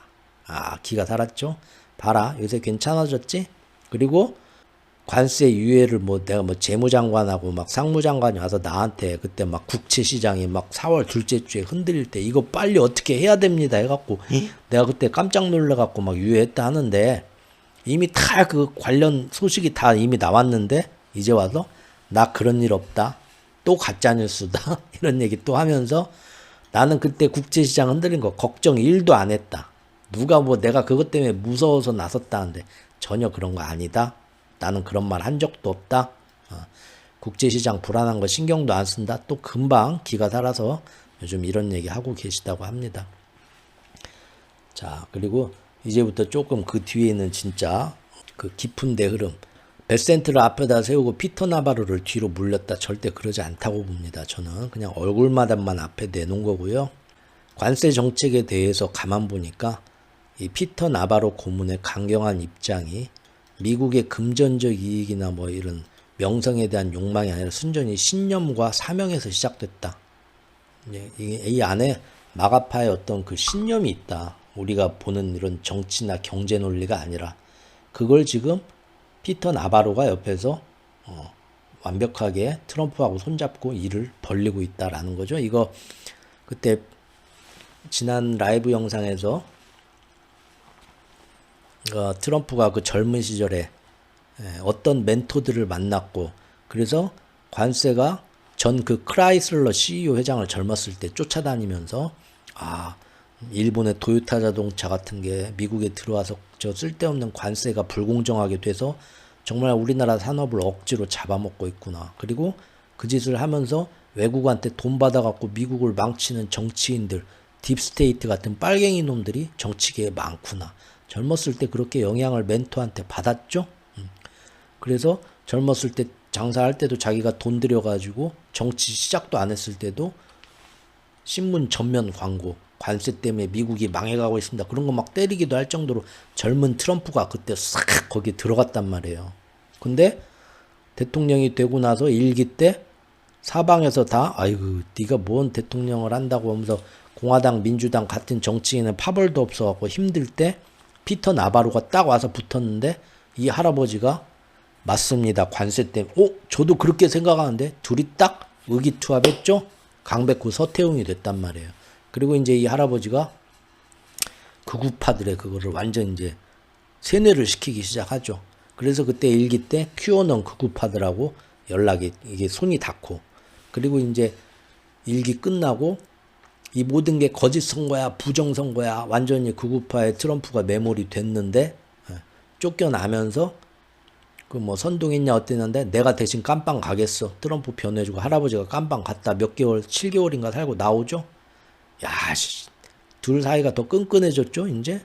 아, 기가 살았죠. 봐라, 요새 괜찮아졌지? 그리고 관세 유예를 내가 재무장관하고 막 상무장관이 와서 나한테 그때 막 국채시장이 막 4월 둘째 주에 흔들릴 때 이거 빨리 어떻게 해야 됩니다 해갖고 내가 그때 깜짝 놀라갖고 막 유예했다 하는데 이미 다 그 관련 소식이 다 이미 나왔는데 이제 와서 나 그런 일 없다. 또 가짜뉴스다. 이런 얘기 또 하면서 나는 그때 국제시장 흔들린 거 걱정 1도 안 했다. 누가 내가 그것 때문에 무서워서 나섰다는데 전혀 그런 거 아니다. 나는 그런 말 한 적도 없다. 국제시장 불안한 거 신경도 안 쓴다. 또 금방 기가 살아서 요즘 이런 얘기 하고 계시다고 합니다. 자, 그리고 이제부터 조금 그 뒤에는 진짜 그 깊은 대 흐름. 베센트를 앞에다 세우고 피터 나바로를 뒤로 물렸다. 절대 그러지 않다고 봅니다. 저는 그냥 얼굴마담만 앞에 내놓은 거고요. 관세 정책에 대해서 가만 보니까 이 피터 나바로 고문의 강경한 입장이 미국의 금전적 이익이나 이런 명성에 대한 욕망이 아니라 순전히 신념과 사명에서 시작됐다. 이 안에 마가파의 어떤 그 신념이 있다. 우리가 보는 이런 정치나 경제 논리가 아니라 그걸 지금 피터 나바로가 옆에서 완벽하게 트럼프하고 손잡고 일을 벌리고 있다라는 거죠. 이거 그때 지난 라이브 영상에서 트럼프가 그 젊은 시절에 어떤 멘토들을 만났고 그래서 관세가 전 그 크라이슬러 CEO 회장을 젊었을 때 쫓아다니면서 일본의 도요타 자동차 같은 게 미국에 들어와서 저 쓸데없는 관세가 불공정하게 돼서 정말 우리나라 산업을 억지로 잡아먹고 있구나. 그리고 그 짓을 하면서 외국한테 돈 받아갖고 미국을 망치는 정치인들, 딥스테이트 같은 빨갱이 놈들이 정치계에 많구나. 젊었을 때 그렇게 영향을 멘토한테 받았죠. 그래서 젊었을 때 장사할 때도 자기가 돈 들여가지고 정치 시작도 안 했을 때도 신문 전면 광고, 관세 때문에 미국이 망해가고 있습니다. 그런 거 막 때리기도 할 정도로 젊은 트럼프가 그때 싹 거기에 들어갔단 말이에요. 근데 대통령이 되고 나서 일기 때 사방에서 다 아이고 네가 뭔 대통령을 한다고 하면서 공화당 민주당 같은 정치인은 파벌도 없어갖고 힘들 때 피터 나바로가 딱 와서 붙었는데 이 할아버지가 맞습니다. 관세 때문에. 저도 그렇게 생각하는데 둘이 딱 의기투합했죠. 강백호 서태웅이 됐단 말이에요. 그리고 이제 이 할아버지가 극우파들의 그거를 완전 이제 세뇌를 시키기 시작하죠. 그래서 그때 일기 때 큐어넌 극우파들하고 연락이 이게 손이 닿고, 그리고 이제 일기 끝나고 이 모든 게 거짓 선거야, 부정 선거야, 완전히 극우파의 트럼프가 매몰이 됐는데 쫓겨나면서 그 뭐 선동했냐 어땠는데 내가 대신 깜빵 가겠어. 트럼프 변해주고 할아버지가 깜빵 갔다 몇 개월, 7개월인가 살고 나오죠. 야, 둘 사이가 더 끈끈해졌죠, 이제.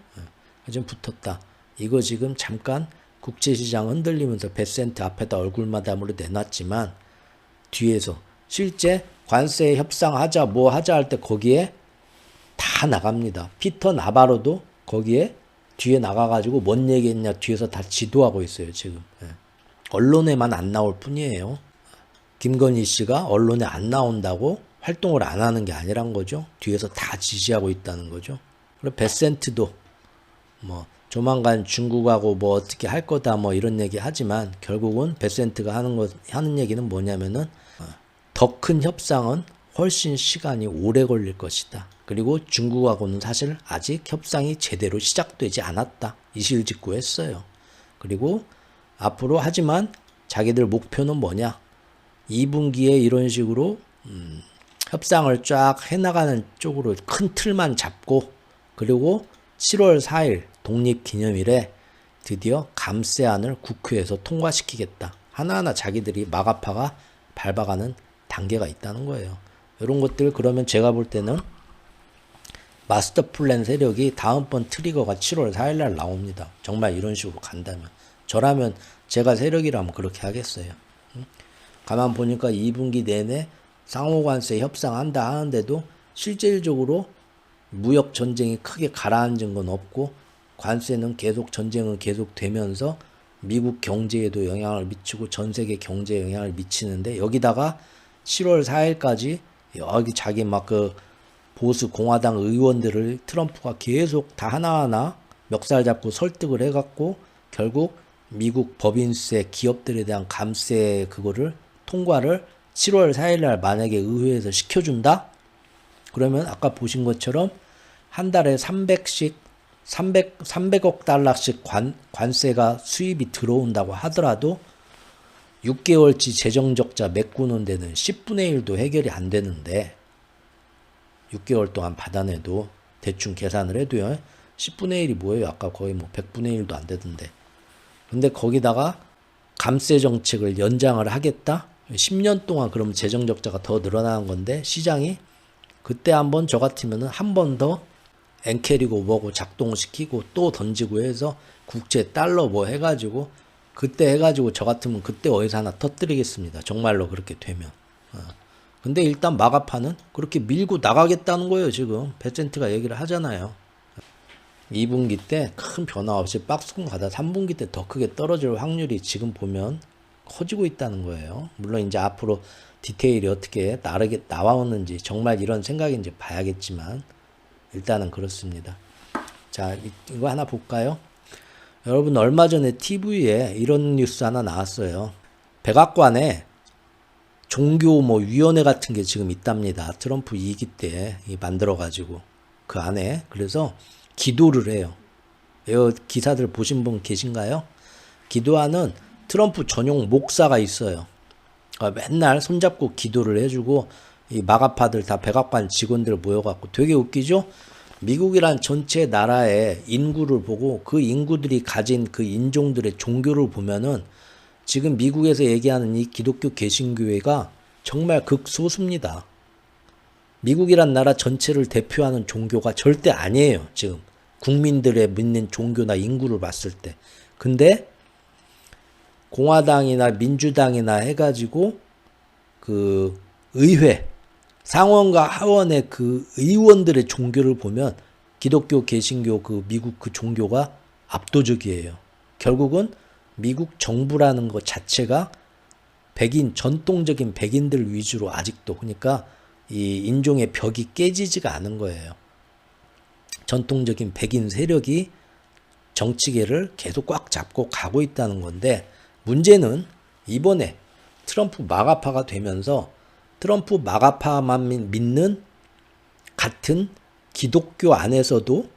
좀 붙었다. 이거 지금 잠깐 국제시장 흔들리면서 베센트 앞에다 얼굴마담으로 내놨지만 뒤에서 실제 관세 협상하자 뭐 하자 할 때 거기에 다 나갑니다. 피터 나바로도 거기에 뒤에 나가가지고 뭔 얘기했냐 뒤에서 다 지도하고 있어요, 지금. 언론에만 안 나올 뿐이에요. 김건희 씨가 언론에 안 나온다고 활동을 안 하는 게 아니란 거죠. 뒤에서 다 지지하고 있다는 거죠. 그리고 베센트도 뭐 조만간 중국하고 뭐 어떻게 할 거다 뭐 이런 얘기 하지만 결국은 베센트가 하는 얘기는 뭐냐면은 더 큰 협상은 훨씬 시간이 오래 걸릴 것이다. 그리고 중국하고는 사실 아직 협상이 제대로 시작되지 않았다. 이실직고했어요. 그리고 앞으로 하지만 자기들 목표는 뭐냐? 2분기에 이런 식으로 협상을 쫙 해나가는 쪽으로 큰 틀만 잡고, 그리고 7월 4일 독립기념일에 드디어 감세안을 국회에서 통과시키겠다. 하나하나 자기들이 막아파가 밟아가는 단계가 있다는 거예요. 이런 것들 그러면 제가 볼 때는 마스터 플랜 세력이 다음번 트리거가 7월 4일 날 나옵니다. 정말 이런 식으로 간다면. 저라면 제가 세력이라면 그렇게 하겠어요. 가만 보니까 2분기 내내 상호관세 협상한다 하는데도 실질적으로 무역 전쟁이 크게 가라앉은 건 없고 관세는 계속 전쟁은 계속 되면서 미국 경제에도 영향을 미치고 전 세계 경제에 영향을 미치는데 여기다가 7월 4일까지 여기 자기 막 그 보수 공화당 의원들을 트럼프가 계속 다 하나하나 멱살 잡고 설득을 해갖고 결국 미국 법인세 기업들에 대한 감세 그거를 통과를 7월 4일날 만약에 의회에서 시켜준다? 그러면 아까 보신 것처럼 한 달에 300억 달러씩 관세가 수입이 들어온다고 하더라도 6개월치 재정적자 메꾸는 데는 10분의 1도 해결이 안 되는데 6개월 동안 받아내도 대충 계산을 해도요. 10분의 1이 뭐예요? 아까 거의 뭐 100분의 1도 안 되던데. 근데 거기다가 감세 정책을 연장을 하겠다? 10년 동안 그러면 재정적자가 더 늘어나는 건데 시장이 그때 한번 저 같으면은 한 번 더 엔캐리고 뭐고 작동시키고 또 던지고 해서 국채 달러 뭐 해가지고 그때 해가지고 저 같으면 그때 어디서 하나 터뜨리겠습니다. 정말로 그렇게 되면. 근데 일단 마가파는 그렇게 밀고 나가겠다는 거예요. 지금 베센트가 얘기를 하잖아요. 2분기 때 큰 변화 없이 박스권 가다 3분기 때 더 크게 떨어질 확률이 지금 보면 커지고 있다는 거예요. 물론 이제 앞으로 디테일이 어떻게 나와오는지 정말 이런 생각인지 봐야겠지만 일단은 그렇습니다. 자, 이거 하나 볼까요? 여러분 얼마 전에 TV에 이런 뉴스 하나 나왔어요. 백악관에 종교 뭐 위원회 같은 게 지금 있답니다. 트럼프 2기 때 만들어가지고 그 안에 그래서 기도를 해요. 이 기사들 보신 분 계신가요? 기도하는 트럼프 전용 목사가 있어요. 맨날 손잡고 기도를 해주고 이 마가파들 다 백악관 직원들 모여갖고 되게 웃기죠? 미국이란 전체 나라의 인구를 보고 그 인구들이 가진 그 인종들의 종교를 보면은 지금 미국에서 얘기하는 이 기독교 개신교회가 정말 극소수입니다. 미국이란 나라 전체를 대표하는 종교가 절대 아니에요. 지금 국민들의 믿는 종교나 인구를 봤을 때. 근데 공화당이나 민주당이나 해가지고 그 의회 상원과 하원의 그 의원들의 종교를 보면 기독교 개신교 그 미국 그 종교가 압도적이에요. 결국은 미국 정부라는 것 자체가 백인 전통적인 백인들 위주로 아직도 그러니까 이 인종의 벽이 깨지지가 않은 거예요. 전통적인 백인 세력이 정치계를 계속 꽉 잡고 가고 있다는 건데 문제는 이번에 트럼프 마가파가 되면서 트럼프 마가파만 믿는 같은 기독교 안에서도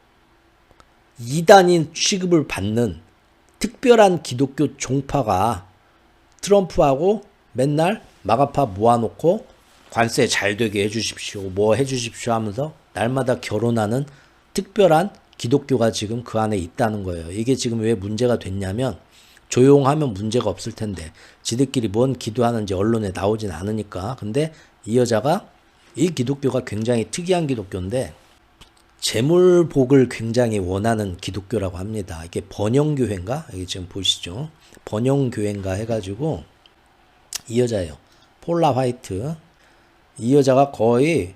이단인 취급을 받는 특별한 기독교 종파가 트럼프하고 맨날 마가파 모아놓고 관세 잘 되게 해주십시오. 뭐 해주십시오 하면서 날마다 결혼하는 특별한 기독교가 지금 그 안에 있다는 거예요. 이게 지금 왜 문제가 됐냐면 조용하면 문제가 없을 텐데 지들끼리 뭔 기도하는지 언론에 나오진 않으니까. 근데 이 여자가 이 기독교가 굉장히 특이한 기독교인데 재물복을 굉장히 원하는 기독교라고 합니다. 이게 번영교회인가? 여기 지금 보시죠. 번영교회인가 해가지고 이 여자예요. 폴라 화이트. 이 여자가 거의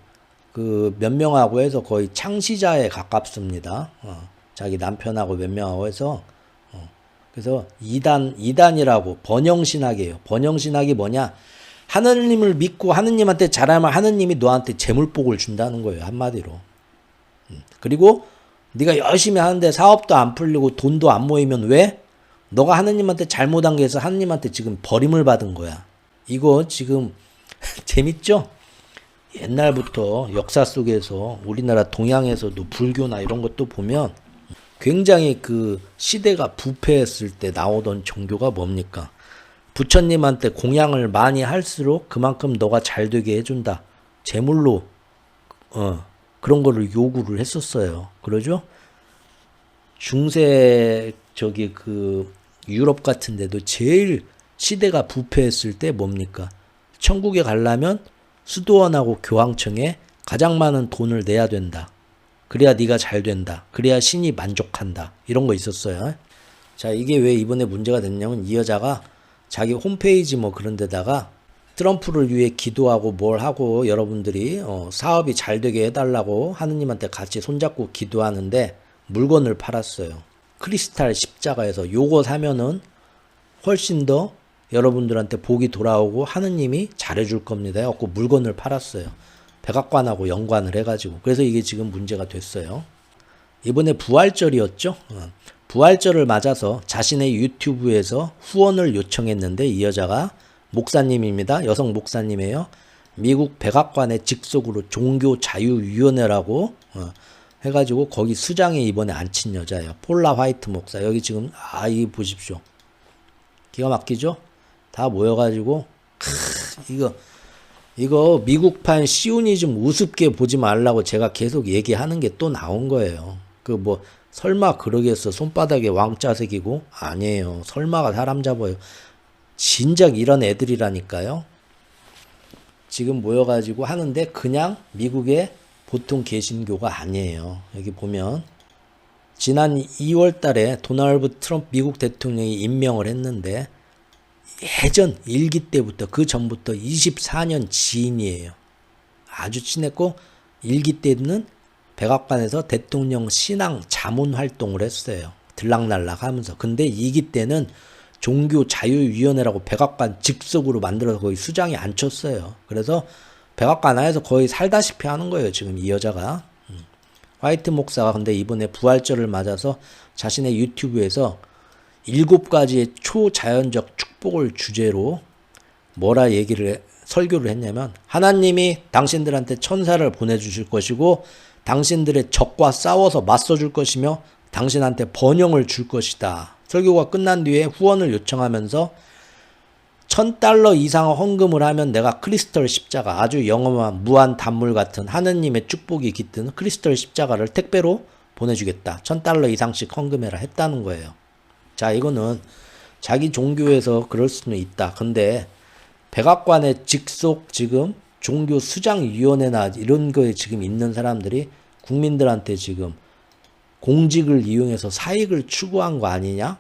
그 몇 명하고 해서 거의 창시자에 가깝습니다. 자기 남편하고 몇 명하고 해서 그래서 이단이라고 번영신학이에요. 번영신학이 뭐냐? 하느님을 믿고 하느님한테 잘하면 하느님이 너한테 재물복을 준다는 거예요. 한마디로. 그리고 네가 열심히 하는데 사업도 안 풀리고 돈도 안 모이면 왜? 너가 하느님한테 잘못한 게 해서 하느님한테 지금 버림을 받은 거야. 이거 지금 재밌죠? 옛날부터 역사 속에서 우리나라 동양에서도 불교나 이런 것도 보면 굉장히 그 시대가 부패했을 때 나오던 종교가 뭡니까? 부처님한테 공양을 많이 할수록 그만큼 너가 잘 되게 해준다. 제물로 그런 거를 요구를 했었어요. 그러죠? 중세 저기 그 유럽 같은 데도 제일 시대가 부패했을 때 뭡니까? 천국에 가려면 수도원하고 교황청에 가장 많은 돈을 내야 된다. 그래야 네가 잘 된다. 그래야 신이 만족한다. 이런 거 있었어요. 자, 이게 왜 이번에 문제가 됐냐면 이 여자가 자기 홈페이지 뭐 그런 데다가 트럼프를 위해 기도하고 뭘 하고 여러분들이 사업이 잘 되게 해달라고 하느님한테 같이 손잡고 기도하는데 물건을 팔았어요. 크리스탈 십자가에서 요거 사면은 훨씬 더 여러분들한테 복이 돌아오고 하느님이 잘해줄 겁니다. 해갖고 물건을 팔았어요. 백악관하고 연관을 해가지고. 그래서 이게 지금 문제가 됐어요. 이번에 부활절이었죠. 부활절을 맞아서 자신의 유튜브에서 후원을 요청했는데 이 여자가 목사님입니다. 여성 목사님이에요. 미국 백악관의 직속으로 종교자유위원회라고 해가지고 거기 수장에 이번에 앉힌 여자예요. 폴라 화이트 목사. 여기 지금 이거 보십시오. 기가 막히죠? 다 모여가지고 이거 미국판 시오니즘 우습게 보지 말라고 제가 계속 얘기하는 게 또 나온 거예요. 그 뭐 설마 그러겠어. 손바닥에 왕자 새기고? 아니에요. 설마가 사람 잡아요. 진작 이런 애들이라니까요. 지금 모여가지고 하는데 그냥 미국의 보통 개신교가 아니에요. 여기 보면 지난 2월 달에 도널드 트럼프 미국 대통령이 임명을 했는데 예전 일기 때부터 그 전부터 24년 지인이에요. 아주 친했고 일기 때는 백악관에서 대통령 신앙 자문 활동을 했어요. 들락날락 하면서. 근데 2기 때는 종교자유위원회라고 백악관 직속으로 만들어서 거의 수장에 앉혔어요. 그래서 백악관 안에서 거의 살다시피 하는 거예요. 지금 이 여자가. 화이트 목사가 근데 이번에 부활절을 맞아서 자신의 유튜브에서 7가지의 초자연적 축복을 주제로 뭐라 설교를 했냐면 하나님이 당신들한테 천사를 보내주실 것이고 당신들의 적과 싸워서 맞서줄 것이며 당신한테 번영을 줄 것이다. 설교가 끝난 뒤에 후원을 요청하면서 $1,000 이상 헌금을 하면 내가 크리스털 십자가, 아주 영원한 무한 단물 같은 하느님의 축복이 깃든 크리스털 십자가를 택배로 보내주겠다. $1,000 이상씩 헌금해라 했다는 거예요. 자, 이거는 자기 종교에서 그럴 수는 있다. 근데 백악관의 직속 지금 종교 수장위원회나 이런 거에 지금 있는 사람들이 국민들한테 지금 공직을 이용해서 사익을 추구한 거 아니냐?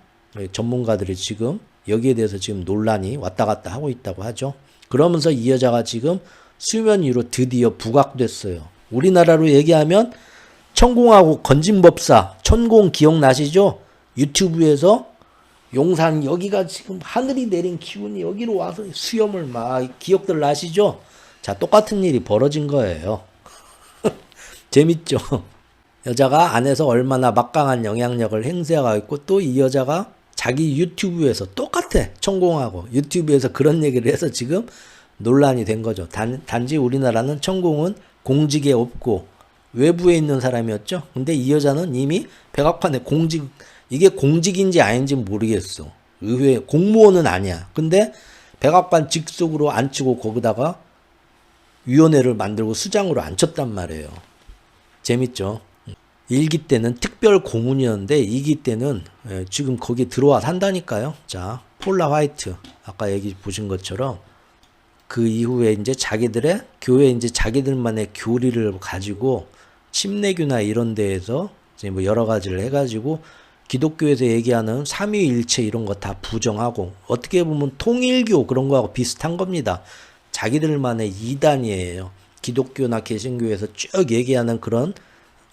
전문가들이 지금 여기에 대해서 지금 논란이 왔다 갔다 하고 있다고 하죠. 그러면서 이 여자가 지금 수면 위로 드디어 부각됐어요. 우리나라로 얘기하면 천공하고 건진법사, 천공 기억나시죠? 유튜브에서 용산 여기가 지금 하늘이 내린 기운이 여기로 와서 수염을 막 기억들 나시죠? 자, 똑같은 일이 벌어진 거예요. 재밌죠? 여자가 안에서 얼마나 막강한 영향력을 행사하고 있고 또 이 여자가 자기 유튜브에서 똑같아. 천공하고 유튜브에서 그런 얘기를 해서 지금 논란이 된 거죠. 단지 우리나라는 천공은 공직에 없고 외부에 있는 사람이었죠. 근데 이 여자는 이미 백악관에 공직, 이게 공직인지 아닌지 모르겠어. 의회 공무원은 아니야. 근데 백악관 직속으로 앉히고 거기다가 위원회를 만들고 수장으로 앉혔단 말이에요. 재밌죠? 1기 때는 특별 고문이었는데 2기 때는 지금 거기 들어와 산다니까요. 자, 폴라 화이트 아까 얘기 보신 것처럼 그 이후에 이제 자기들의 교회 이제 자기들만의 교리를 가지고 침례교나 이런 데에서 이제 뭐 여러 가지를 해가지고 기독교에서 얘기하는 삼위일체 이런 거 다 부정하고 어떻게 보면 통일교 그런 거하고 비슷한 겁니다. 자기들만의 이단이에요. 기독교나 개신교에서 쭉 얘기하는 그런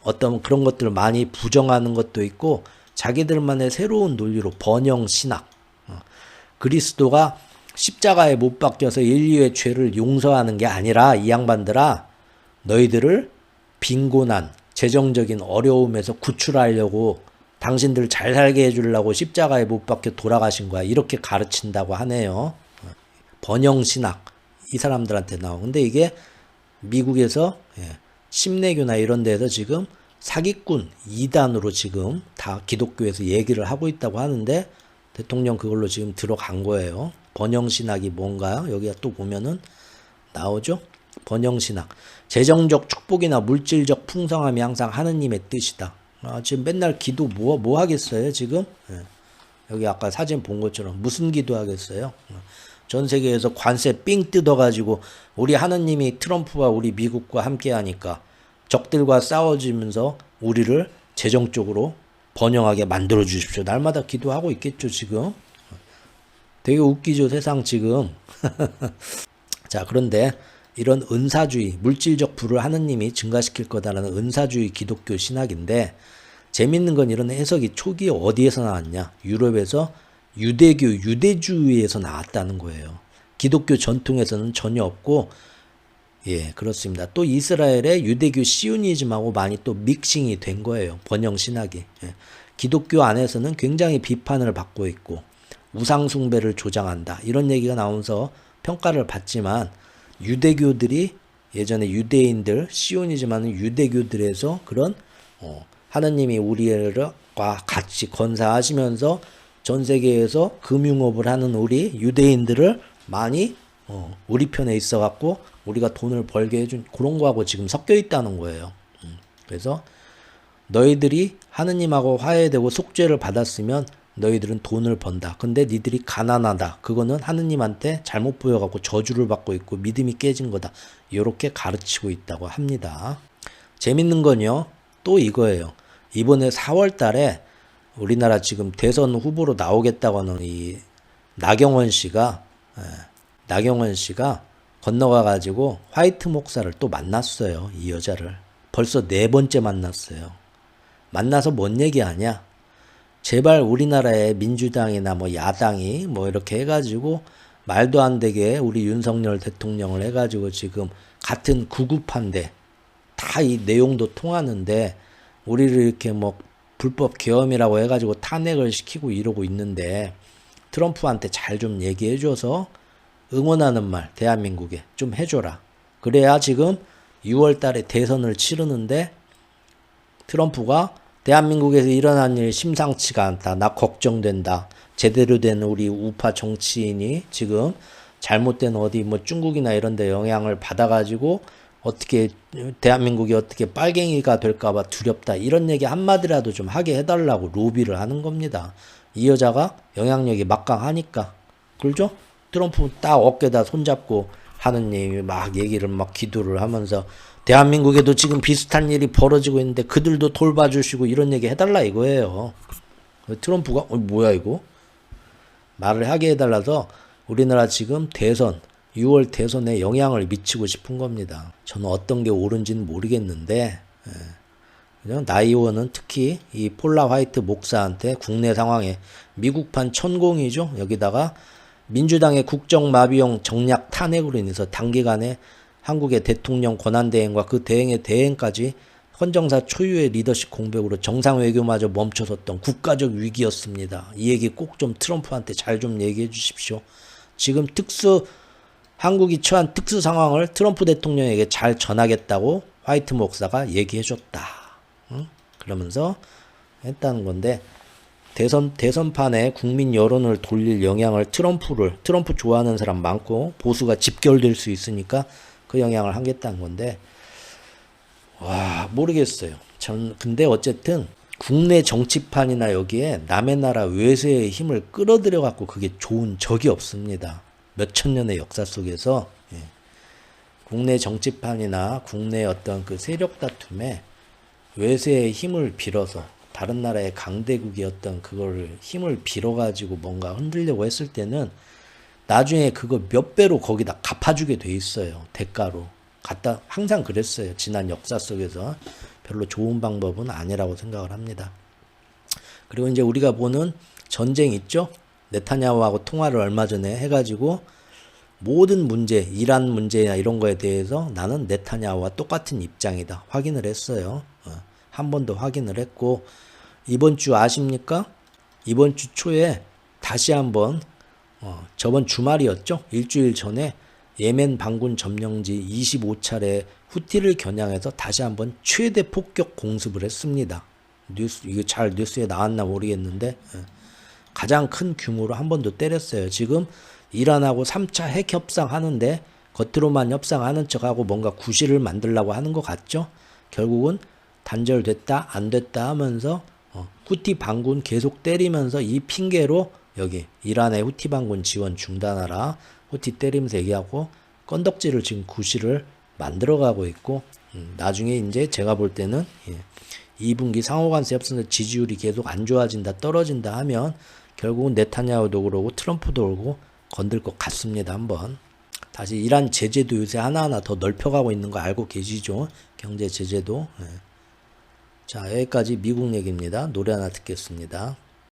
어떤 그런 것들을 많이 부정하는 것도 있고 자기들만의 새로운 논리로 번영 신학, 그리스도가 십자가에 못 박혀서 인류의 죄를 용서하는 게 아니라 이 양반들아 너희들을 빈곤한 재정적인 어려움에서 구출하려고 당신들 잘 살게 해주려고 십자가에 못 박혀 돌아가신 거야. 이렇게 가르친다고 하네요. 번영 신학 이 사람들한테 나오고 근데 이게 미국에서 심내교나 이런 데서 지금 사기꾼 2단으로 지금 다 기독교에서 얘기를 하고 있다고 하는데 대통령 그걸로 지금 들어간 거예요. 번영신학이 뭔가요? 여기가 또 보면은 나오죠. 번영신학. 재정적 축복이나 물질적 풍성함이 항상 하느님의 뜻이다. 지금 맨날 기도 뭐 하겠어요 지금? 여기 아까 사진 본 것처럼 무슨 기도 하겠어요? 전 세계에서 관세 삥 뜯어가지고 우리 하느님이 트럼프와 우리 미국과 함께 하니까 적들과 싸워지면서 우리를 재정적으로 번영하게 만들어 주십시오. 날마다 기도하고 있겠죠 지금. 되게 웃기죠 세상 지금. 자, 그런데 이런 은사주의, 물질적 부를 하느님이 증가시킬 거다라는 은사주의 기독교 신학인데 재밌는 건 이런 해석이 초기에 어디에서 나왔냐? 유럽에서 유대교, 유대주의에서 나왔다는 거예요. 기독교 전통에서는 전혀 없고, 예, 그렇습니다. 또 이스라엘의 유대교 시오니즘하고 많이 또 믹싱이 된 거예요. 번영 신학이. 예. 기독교 안에서는 굉장히 비판을 받고 있고, 우상숭배를 조장한다. 이런 얘기가 나오면서 평가를 받지만, 유대교들이 예전에 유대인들, 시오니즘 하는 유대교들에서 그런, 하느님이 우리와 같이 건사하시면서 전 세계에서 금융업을 하는 우리 유대인들을 많이 우리 편에 있어 갖고 우리가 돈을 벌게 해준 그런 거하고 지금 섞여 있다는 거예요. 그래서 너희들이 하느님하고 화해되고 속죄를 받았으면 너희들은 돈을 번다. 근데 니들이 가난하다. 그거는 하느님한테 잘못 보여갖고 저주를 받고 있고 믿음이 깨진 거다. 이렇게 가르치고 있다고 합니다. 재밌는 건요. 또 이거예요. 이번에 4월 달에 우리나라 지금 대선 후보로 나오겠다고 하는 이 나경원 씨가 건너가가지고 화이트 목사를 또 만났어요. 이 여자를. 벌써 4번째 만났어요. 만나서 뭔 얘기하냐? 제발 우리나라의 민주당이나 뭐 야당이 뭐 이렇게 해가지고 말도 안 되게 우리 윤석열 대통령을 해가지고 지금 같은 구급한데 다 이 내용도 통하는데 우리를 이렇게 뭐 불법 계엄이라고 해가지고 탄핵을 시키고 이러고 있는데 트럼프한테 잘 좀 얘기해줘서 응원하는 말 대한민국에 좀 해줘라. 그래야 지금 6월 달에 대선을 치르는데 트럼프가 대한민국에서 일어난 일 심상치가 않다. 나 걱정된다. 제대로 된 우리 우파 정치인이 지금 잘못된 어디 뭐 중국이나 이런 데 영향을 받아가지고 어떻게 대한민국이 어떻게 빨갱이가 될까봐 두렵다. 이런 얘기 한마디라도 좀 하게 해달라고 로비를 하는 겁니다. 이 여자가 영향력이 막강하니까. 그렇죠? 트럼프 딱 어깨다 손잡고 하는 얘기 막 얘기를 막 기도를 하면서 대한민국에도 지금 비슷한 일이 벌어지고 있는데 그들도 돌봐주시고 이런 얘기 해달라 이거예요. 트럼프가 뭐야 이거? 말을 하게 해달라서 우리나라 지금 대선 6월 대선에 영향을 미치고 싶은 겁니다. 저는 어떤 게 옳은지는 모르겠는데 그냥 나이원은 특히 이 폴라 화이트 목사한테 국내 상황에 미국판 천공이죠. 여기다가 민주당의 국정마비용 정략 탄핵으로 인해서 단기간에 한국의 대통령 권한대행과 그 대행의 대행까지 헌정사 초유의 리더십 공백으로 정상외교마저 멈춰섰던 국가적 위기였습니다. 이 얘기 꼭 좀 트럼프한테 잘 좀 얘기해 주십시오. 지금 한국이 처한 특수 상황을 트럼프 대통령에게 잘 전하겠다고 화이트 목사가 얘기해 줬다. 응? 그러면서 했다는 건데 대선판에 국민 여론을 돌릴 영향을 트럼프 좋아하는 사람 많고 보수가 집결될 수 있으니까 그 영향을 하겠다는 건데 와 모르겠어요. 근데 어쨌든 국내 정치판이나 여기에 남의 나라 외세의 힘을 끌어들여 갖고 그게 좋은 적이 없습니다. 몇천 년의 역사 속에서 국내 정치판이나 국내 어떤 그 세력 다툼에 외세의 힘을 빌어서 다른 나라의 강대국이 어떤 그걸 힘을 빌어가지고 뭔가 흔들려고 했을 때는 나중에 그거 몇 배로 거기다 갚아주게 돼 있어요. 대가로. 항상 그랬어요. 지난 역사 속에서. 별로 좋은 방법은 아니라고 생각을 합니다. 그리고 이제 우리가 보는 전쟁 있죠? 네타냐후하고 통화를 얼마 전에 해가지고 모든 문제, 이란 문제나 이런 거에 대해서 나는 네타냐후와 똑같은 입장이다. 확인을 했어요. 한 번 더 확인을 했고 이번 주 아십니까? 이번 주 초에 다시 한번 저번 주말이었죠? 일주일 전에 예멘 반군 점령지 25차례 후티를 겨냥해서 다시 한번 최대 폭격 공습을 했습니다. 이거 잘 뉴스에 나왔나 모르겠는데 가장 큰 규모로 한 번 더 때렸어요. 지금 이란하고 3차 핵 협상하는데 겉으로만 협상하는 척하고 뭔가 구실을 만들려고 하는 것 같죠? 결국은 단절됐다 안 됐다 하면서 후티 반군 계속 때리면서 이 핑계로 여기 이란의 후티 반군 지원 중단하라 후티 때리면서 얘기하고 건덕지를 지금 구실을 만들어가고 있고 나중에 이제 제가 볼 때는 2분기 상호간세 협상에서 지지율이 계속 안 좋아진다 떨어진다 하면 결국은 네타냐후도 그러고 트럼프도 그러고 건들 것 같습니다. 한번 다시 이란 제재도 요새 하나하나 더 넓혀가고 있는 거 알고 계시죠? 경제 제재도. 자 여기까지 미국 얘기입니다. 노래 하나 듣겠습니다.